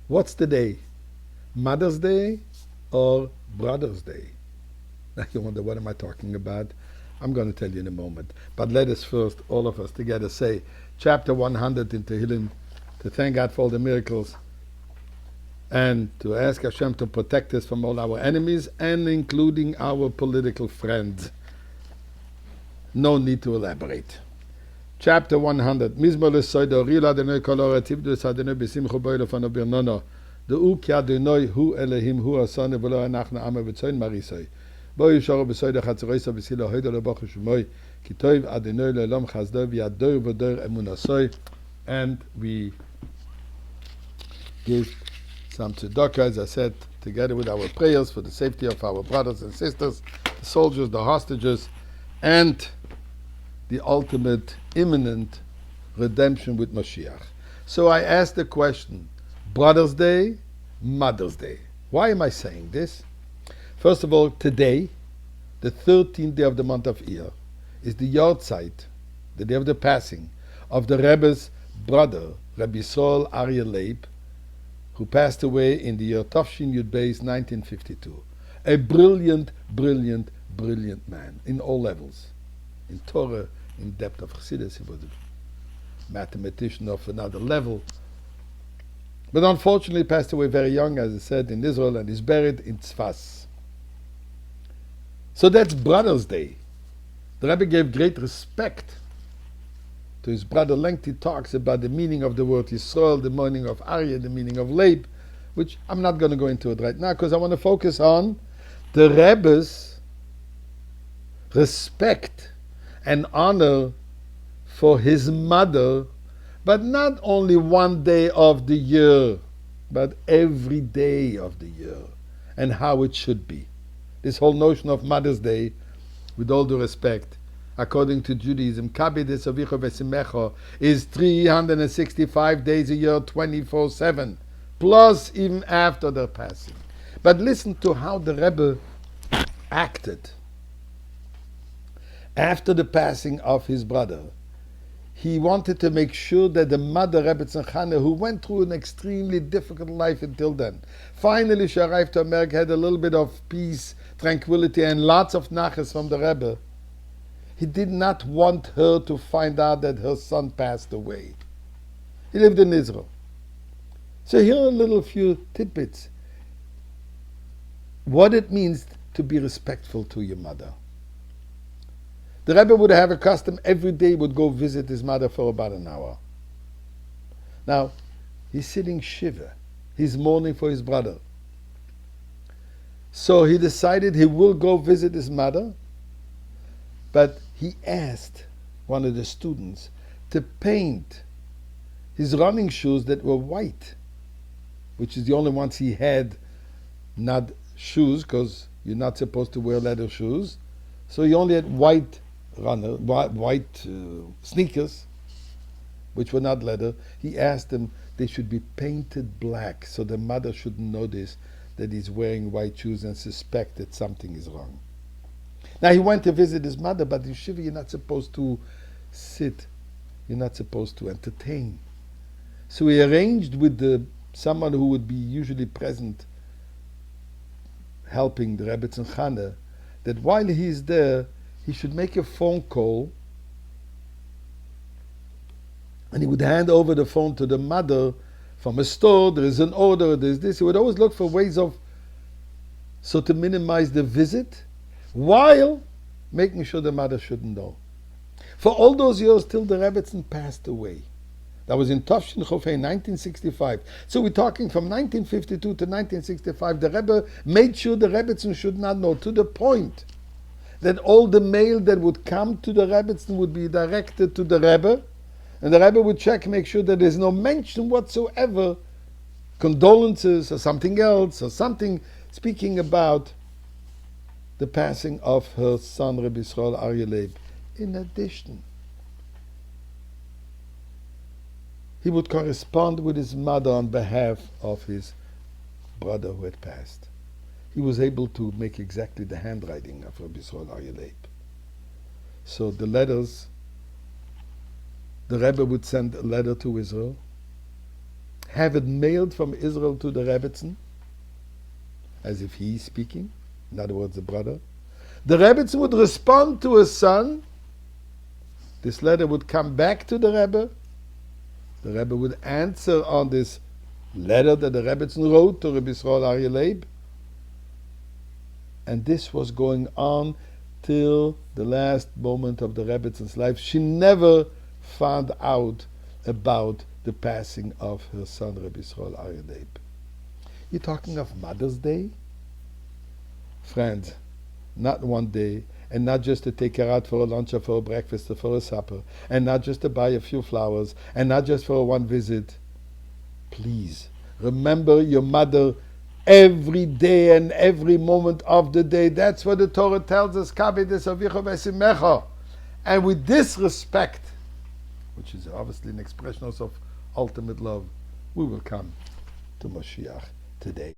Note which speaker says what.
Speaker 1: What's the day? Mother's Day or Brother's Day? Now you wonder, what am I talking about? I'm going to tell you in a moment. But let us first, all of us together, say chapter 100 in Tehillim to thank God for all the miracles and to ask Hashem to protect us from all our enemies and including our political friends. No need to elaborate. Chapter 100. Mizmor lesoido rila Adonai kol orativdu Adonai b'simchu boi lefano birnono. De'u ki Adonai hu Elohim hu asane v'lo anachna ama v'tzoin marisoi. Bo yishoru b'soido chatzeroisa v'silo hoido lebachu shemoi ki toiv Adonai le'olam chazdo v'yador v'dor emunasoi. And we give some tzedakah, as I said, together with our prayers for the safety of our brothers and sisters, the soldiers, the hostages, and the ultimate, imminent redemption with Mashiach. So I asked the question, Brother's Day, Mother's Day. Why am I saying this? First of all, today, the 13th day of the month of Iyar, is the yahrzeit, the day of the passing, of the Rebbe's brother, Rabbi Saul Aryeh Leib, who passed away in the year Tafshin Yud Beis 1952. A brilliant, brilliant, brilliant man in all levels. In Torah, in depth of Chassidus, he was a mathematician of another level. But unfortunately, he passed away very young, as I said, in Israel, and is buried in Tzfas. So that's Brother's Day. The Rebbe gave great respect to his brother. Lengthy talks about the meaning of the word Yisrael, the meaning of Aryeh, the meaning of Leib, which I'm not going to go into it right now, because I want to focus on the Rebbe's respect and honor for his mother, but not only one day of the year, but every day of the year, and how it should be. This whole notion of Mother's Day, with all due respect, according to Judaism, Kabedis Avicha Vesimecha, is 365 days a year, 24/7, plus even after their passing. But listen to how the Rebbe acted. After the passing of his brother, he wanted to make sure that the mother, Rebbe Tzanchana, who went through an extremely difficult life until then, finally she arrived to America, had a little bit of peace, tranquility, and lots of nachas from the Rebbe. He did not want her to find out that her son passed away. He lived in Israel. So here are a little few tidbits. What it means to be respectful to your mother. The Rebbe would have a custom every day would go visit his mother for about an hour. Now, he's sitting shiva. He's mourning for his brother. So he decided he will go visit his mother, but he asked one of the students to paint his running shoes that were white, which is the only ones he had, not shoes, because you're not supposed to wear leather shoes. So he only had white sneakers, which were not leather. He asked them they should be painted black so the mother shouldn't notice that he's wearing white shoes and suspect that something is wrong. Now he went to visit his mother, but in Shiva you're not supposed to sit, you're not supposed to entertain. So he arranged with someone who would be usually present helping the Rebbe Tzanchana, that while he's there, he should make a phone call and he would hand over the phone to the mother from a store. There is an order, there's this. He would always look for ways to minimize the visit while making sure the mother shouldn't know. For all those years till the Rebbetzin passed away. That was in Tafshin Chofei, 1965. So we're talking from 1952 to 1965. The Rebbe made sure the Rebbetzin should not know, to the point that all the mail that would come to the Rebbetzin would be directed to the Rebbe, and the Rebbe would check, make sure that there's no mention whatsoever, condolences or something else, or something speaking about the passing of her son, Rabbi Yisrael Aryeh Leib. In addition, he would correspond with his mother on behalf of his brother who had passed. He was able to make exactly the handwriting of Rabbi Yisrael Aryeh Leib. So the letters, the Rebbe would send a letter to Israel, have it mailed from Israel to the Rebbitzin, as if he is speaking, in other words, the brother. The Rebbitzin would respond to his son. This letter would come back to the Rebbe. The Rebbe would answer on this letter that the Rebbitzin wrote to Rabbi Yisrael Aryeh Leib. And this was going on till the last moment of the Rebbitzin's life. She never found out about the passing of her son, Rabbi Yisrael Aryeh Leib. You're talking of Mother's Day? Friends, not one day, and not just to take her out for a lunch or for a breakfast or for a supper, and not just to buy a few flowers, and not just for one visit. Please, remember your mother every day and every moment of the day. That's what the Torah tells us, Kabedes avicha v'esimecha. And with this respect, which is obviously an expression also of ultimate love, we will come to Mashiach today.